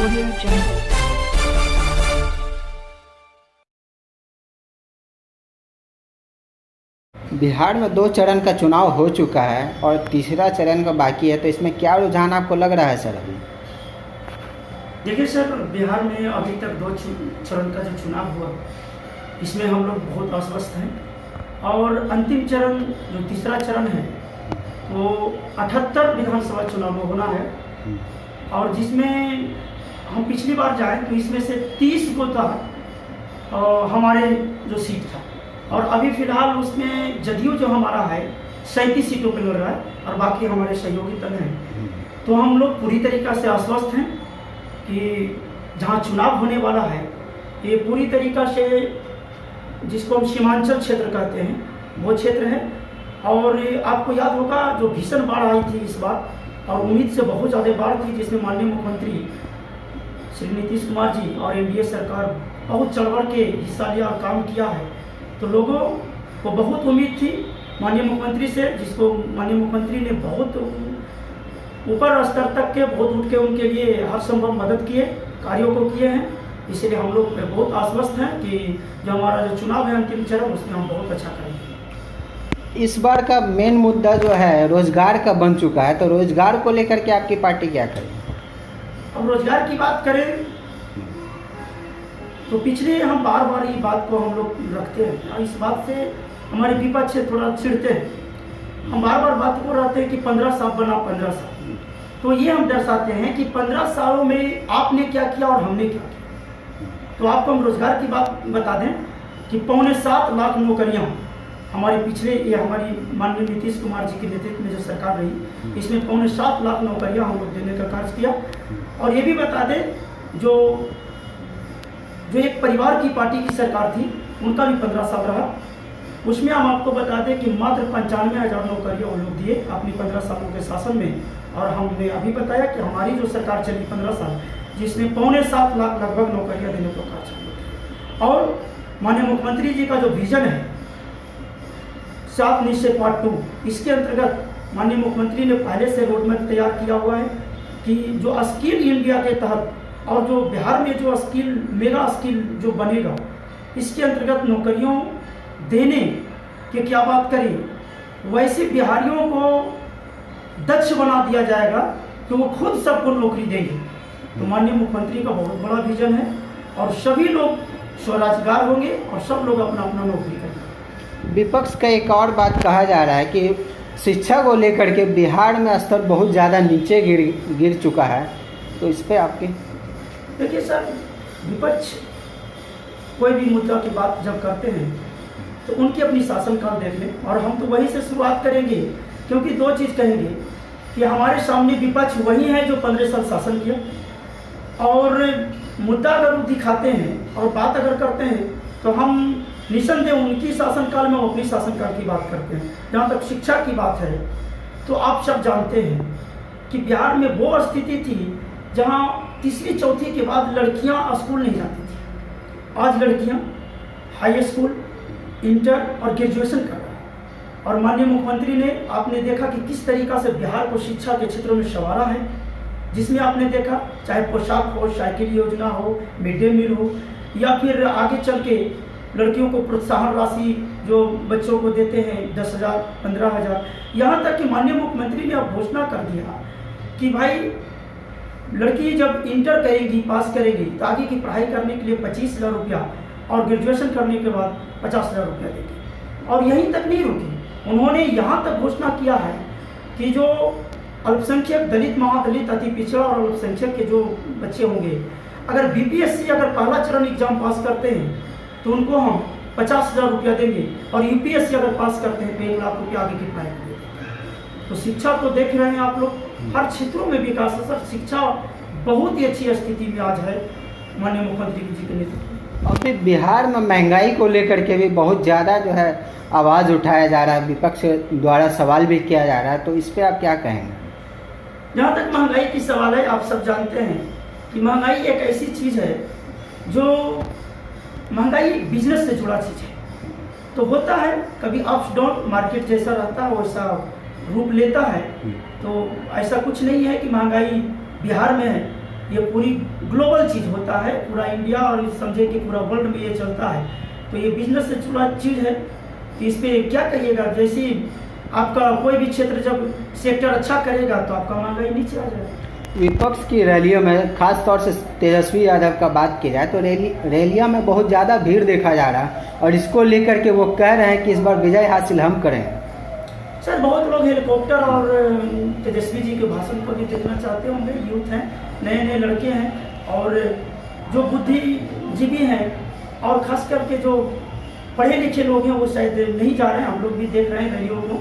Audio Jungle. Bihar में 2 चरण का चुनाव हो चुका है और तीसरा चरण का बाकी है, तो इसमें क्या रुझान आपको लग रहा है सर अभी? देखिए सर, बिहार में अभी तक 2 चरण का जो चुनाव हुआ इसमें हम लोग बहुत आश्वस्त हैं और अंतिम चरण जो तीसरा चरण है वो 78 विधानसभा चुनाव में होना है और जिसमें हम पिछली बार जाए तो इसमें से 30 को था हमारे जो सीट था और अभी फिलहाल उसमें जदयू जो हमारा है 37 सीटों पर लड़ रहा है और बाकी हमारे सहयोगी दल हैं। तो हम लोग पूरी तरीक़ा से आश्वस्त हैं कि जहां चुनाव होने वाला है ये पूरी तरीक़ा से जिसको हम सीमांचल क्षेत्र कहते हैं वो क्षेत्र है। और आपको याद होगा जो भीषण बाढ़ आई थी इस बार और उम्मीद से बहुत ज़्यादा बाढ़ थी, जिसमें माननीय मुख्यमंत्री श्री नीतीश कुमार जी और एनडीए सरकार बहुत चढ़ बढ़ के हिस्सा लिया और काम किया है। तो लोगों को बहुत उम्मीद थी माननीय मुख्यमंत्री से, जिसको माननीय मुख्यमंत्री ने बहुत ऊपर स्तर तक के बहुत उठ के उनके लिए हर संभव मदद किए, कार्यों को किए हैं। इसलिए हम लोग बहुत आश्वस्त हैं कि जो हमारा जो चुनाव है अंतिम चरण उसमें हम बहुत अच्छा करेंगे। इस बार का मेन मुद्दा जो है रोजगार का बन चुका है, तो रोजगार को लेकर के आपकी पार्टी क्या करे? अब रोजगार की बात करें तो पिछले हम बार बार ये बात को हम लोग रखते हैं और इस बात से हमारे विपक्ष से थोड़ा चिढ़ते हैं। हम बार बार बात को रहते हैं कि 15 साल बना 15 साल, तो ये हम दर्शाते हैं कि 15 सालों में आपने क्या किया और हमने क्या किया। तो आपको हम रोजगार की बात बता दें कि 7.25 लाख नौकरियाँ हमारे पिछले ये हमारी माननीय नीतीश कुमार जी के नेतृत्व में जो सरकार रही इसमें 7.25 लाख नौकरियाँ हम लोग देने का कार्य किया। और ये भी बता दें जो एक परिवार की पार्टी की सरकार थी उनका भी 15 साल रहा, उसमें हम आपको बता दें कि मात्र 95,000 नौकरियाँ वो लोग दिए अपनी 15 सालों के शासन में। और हमने अभी बताया कि हमारी जो सरकार चली 15 साल जिसमें 7.25 लाख लगभग नौकरियाँ देने को कार्य किया। और माननीय मुख्यमंत्री जी का जो विजन है 7 निश्चय पार्ट 2, इसके अंतर्गत माननीय मुख्यमंत्री ने पहले से रोडमैप तैयार किया हुआ है कि जो स्किल इंडिया के तहत और जो बिहार में जो स्किल मेगा स्किल जो बनेगा इसके अंतर्गत नौकरियों देने की क्या बात करें, वैसे बिहारियों को दक्ष बना दिया जाएगा कि वो खुद सबको नौकरी देंगे। तो माननीय मुख्यमंत्री का बहुत बड़ा विजन है और सभी लोग स्वरोजगार होंगे और सब लोग अपना अपना नौकरी करेंगे। विपक्ष का एक और बात कहा जा रहा है कि शिक्षा को लेकर के बिहार में स्तर बहुत ज़्यादा नीचे गिर चुका है, तो इस पर आपकी? देखिए सर, विपक्ष कोई भी मुद्दा की बात जब करते हैं तो उनकी अपनी शासनकाल देख लें और हम तो वहीं से शुरुआत करेंगे, क्योंकि 2 चीज़ कहेंगे कि हमारे सामने विपक्ष वही है जो 15 साल शासन किया और मुद्दा अगर वो दिखाते हैं और बात अगर करते हैं तो हम निसंदेह उनकी शासनकाल में अपनी शासनकाल की बात करते हैं। जहाँ तक शिक्षा की बात है तो आप सब जानते हैं कि बिहार में वो स्थिति थी जहाँ 3री 4थी के बाद लड़कियाँ स्कूल नहीं जाती थी। आज लड़कियाँ हाई स्कूल, इंटर और ग्रेजुएशन कर रही हैं और माननीय मुख्यमंत्री ने आपने देखा कि किस तरीक़ा से बिहार को शिक्षा के क्षेत्र में संवारा है, जिसमें आपने देखा चाहे पोशाक हो, साइकिल योजना हो, मिड डे मील हो या फिर आगे चल के लड़कियों को प्रोत्साहन राशि जो बच्चों को देते हैं 10,000 15,000, यहाँ तक कि माननीय मुख्यमंत्री ने अब घोषणा कर दिया कि भाई लड़की जब इंटर करेगी, पास करेगी तो आगे की पढ़ाई करने के लिए 25,000 रुपया और ग्रेजुएशन करने के बाद 50,000 रुपया देगी। और यहीं तक नहीं रुकी, उन्होंने यहाँ तक घोषणा किया है कि जो अल्पसंख्यक, दलित, महादलित, अति पिछड़ा और अल्पसंख्यक के जो बच्चे होंगे अगर बीपीएससी अगर पहला चरण एग्जाम पास करते हैं तो उनको हम 50,000 रुपया देंगे और यूपीएससी अगर पास करते हैं तो 1 लाख रुपया आगे की पढ़ाई देंगे। तो शिक्षा तो देख रहे हैं आप लोग, हर क्षेत्रों में विकास है सर। शिक्षा बहुत ही अच्छी स्थिति में आज है माननीय मुख्यमंत्री जी के नेतृत्व में। और फिर बिहार में महंगाई को लेकर के भी बहुत ज़्यादा जो है आवाज़ उठाया जा रहा है, विपक्ष द्वारा सवाल भी किया जा रहा है, तो इस पर आप क्या कहेंगे? जहाँ तक महंगाई की सवाल है, आप सब जानते हैं कि महंगाई एक ऐसी चीज़ है जो महंगाई बिजनेस से जुड़ा चीज़ है। तो होता है कभी अप्स डाउन, मार्केट जैसा रहता है वैसा रूप लेता है। तो ऐसा कुछ नहीं है कि महंगाई बिहार में है ये पूरी ग्लोबल चीज़ होता है, पूरा इंडिया और समझे कि पूरा वर्ल्ड में ये चलता है, तो ये बिजनेस से जुड़ा चीज़ है। तो इस पर क्या कहिएगा? जैसे आपका कोई भी क्षेत्र जब सेक्टर अच्छा करेगा तो आपका महंगाई नीचे आ जाएगा। विपक्ष की रैलियों में खास तौर से तेजस्वी यादव का बात की जाए तो रैलियों में बहुत ज़्यादा भीड़ देखा जा रहा है और इसको लेकर के वो कह रहे हैं कि इस बार विजय हासिल हम करें। सर बहुत लोग हेलीकॉप्टर और तेजस्वी जी के भाषण को भी देखना चाहते होंगे। यूथ हैं, नए नए लड़के हैं और जो बुद्धिजीवी हैं और खास करके जो पढ़े लिखे लोग हैं वो शायद नहीं जा रहे हैं। हम लोग भी देख रहे हैं रैलियों को,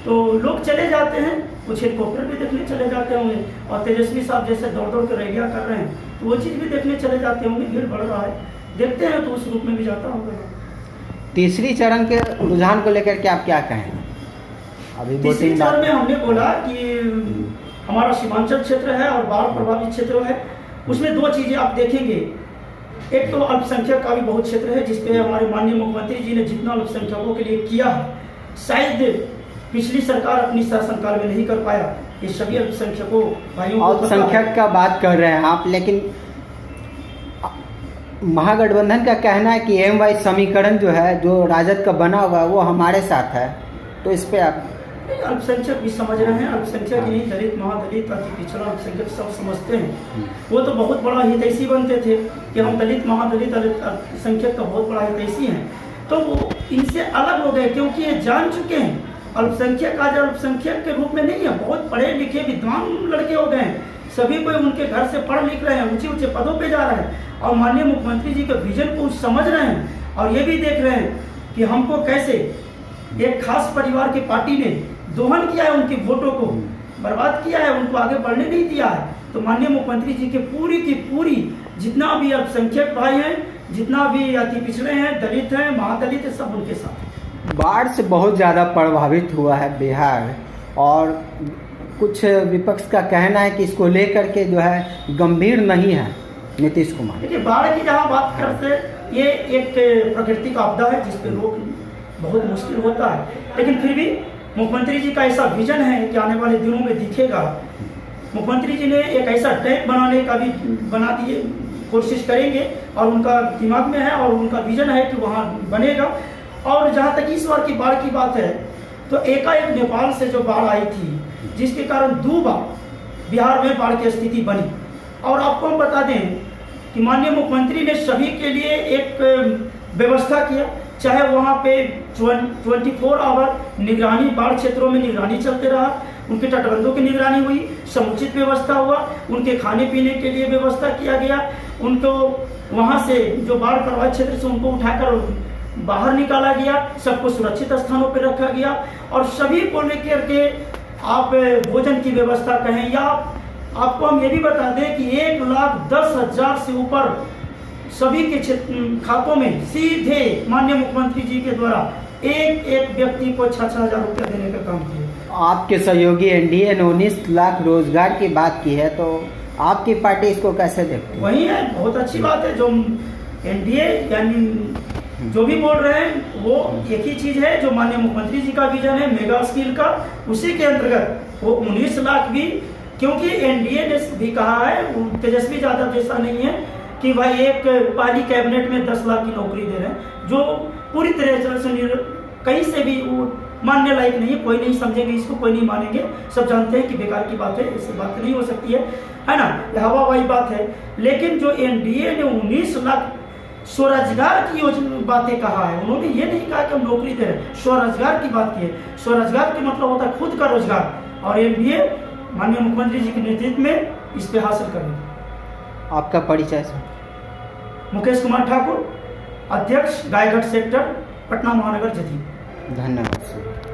तो लोग चले जाते हैं, कुछ हेलीकॉप्टर भी देखने चले जाते होंगे और तेजस्वी साहब जैसे दौड़ दौड़ कर रैलियाँ कर रहे हैं तो वो चीज़ भी देखने चले जाते होंगे। भीड़ बढ़ रहा है, देखते हैं तो उस रूप में भी जाता होगा। तीसरी चरण के रुझान को लेकर के आप क्या कहें? अभी तीसरी चरण में हमने बोला कि हमारा सीमांचल क्षेत्र है और बाढ़ प्रभावित क्षेत्र है, उसमें दो चीज़ें आप देखेंगे। एक तो अल्पसंख्यक का भी बहुत क्षेत्र है जिसपे हमारे माननीय मुख्यमंत्री जी ने जितना अल्पसंख्यकों के लिए किया शायद पिछली सरकार अपनी शासनकाल में नहीं कर पाया। ये सभी अल्पसंख्यकों भाइयों को अल्पसंख्यक का बात कर रहे हैं आप, लेकिन महागठबंधन का कहना है कि एम वाई समीकरण जो है जो राजद का बना हुआ है वो हमारे साथ है, तो इस पे आप अल्पसंख्यक भी समझ रहे हैं। अल्पसंख्यक नहीं, दलित, महादलित, अति पिछड़ा, अल्पसंख्यक सब समझते हैं। वो तो बहुत बड़ा हितैषी बनते थे कि हम दलित, महादलित, अल्पसंख्यक का बहुत बड़ा हितैषी हैं, तो वो इनसे अलग हो गए क्योंकि ये जान चुके हैं अल्पसंख्यक आज अल्पसंख्यक के रूप में नहीं है। बहुत पढ़े लिखे विद्वान लड़के हो गए हैं, सभी कोई उनके घर से पढ़ लिख रहे हैं, ऊंचे ऊंचे पदों पे जा रहे हैं और माननीय मुख्यमंत्री जी के विजन को समझ रहे हैं और ये भी देख रहे हैं कि हमको कैसे एक खास परिवार की पार्टी ने दोहन किया है, उनकी वोटों को बर्बाद किया है, उनको आगे बढ़ने नहीं दिया है। तो माननीय मुख्यमंत्री जी के पूरी की पूरी जितना भी अल्पसंख्यक भाई हैं, जितना भी अति पिछड़े हैं, दलित हैं, महादलित है, सब उनके साथ। बाढ़ से बहुत ज़्यादा प्रभावित हुआ है बिहार और कुछ विपक्ष का कहना है कि इसको लेकर के जो है गंभीर नहीं है नीतीश कुमार। देखिए बाढ़ की जहाँ बात करते, ये एक प्राकृतिक आपदा है जिस पे रोक बहुत मुश्किल होता है, लेकिन फिर भी मुख्यमंत्री जी का ऐसा विजन है कि आने वाले दिनों में दिखेगा। मुख्यमंत्री जी ने एक ऐसा टैंक बनाने का भी बना दिए, कोशिश करेंगे और उनका दिमाग में है और उनका विजन है कि वहाँ बनेगा। और जहाँ तक इस बार की बाढ़ की बात है तो एकाएक नेपाल से जो बाढ़ आई थी जिसके कारण 2 बार बिहार में बाढ़ की स्थिति बनी। और आपको हम बता दें कि माननीय मुख्यमंत्री ने सभी के लिए एक व्यवस्था किया, चाहे वहाँ पे 24 आवर निगरानी, बाढ़ क्षेत्रों में निगरानी चलते रहा, उनके तटबंधों की निगरानी हुई, समुचित व्यवस्था हुआ, उनके खाने पीने के लिए व्यवस्था किया गया, उनको वहाँ से जो बाढ़ प्रभावित क्षेत्र से उनको उठाकर बाहर निकाला गया, सबको सुरक्षित स्थानों पर रखा गया और सभी को लेकर के आप भोजन की व्यवस्था कहें या आपको हम ये भी बता दें कि 1,10,000 से ऊपर सभी के खातों में सीधे माननीय मुख्यमंत्री जी के द्वारा एक व्यक्ति को 6,000 रुपया देने का काम किया। आपके सहयोगी एनडीए ने 19 लाख रोजगार की बात की है, तो आपकी पार्टी इसको कैसे देखती है? वही है, बहुत अच्छी बात है। जो एनडीए यानी जो भी बोल रहे हैं वो एक ही चीज है जो माननीय मुख्यमंत्री जी का विजन है मेगा स्किल का, उसी के अंतर्गत वो 19 लाख भी, क्योंकि एनडीए ने भी कहा है, तेजस्वी यादव जैसा नहीं है कि भाई एक पहली कैबिनेट में 10 लाख की नौकरी दे रहे हैं, जो पूरी तरह से कहीं से भी वो मानने लायक नहीं है। कोई नहीं समझेंगे इसको, कोई नहीं मानेंगे, सब जानते हैं कि बेकार की बात है, इससे बात नहीं हो सकती है ना, हवा वाली बात है। लेकिन जो एनडीए ने 19 लाख स्वरोजगार की योजना बातें कहा है, उन्होंने ये नहीं कहा कि हम नौकरी दे रहे हैं, स्वरोजगार की बात की है। स्वरोजगार की मतलब होता है खुद का रोजगार, और एनडीए माननीय मुख्यमंत्री जी के नेतृत्व में इस पे हासिल करेंगे। आपका परिचय सर? मुकेश कुमार ठाकुर, अध्यक्ष गायघाट सेक्टर, पटना महानगर जदयू। धन्यवाद सर।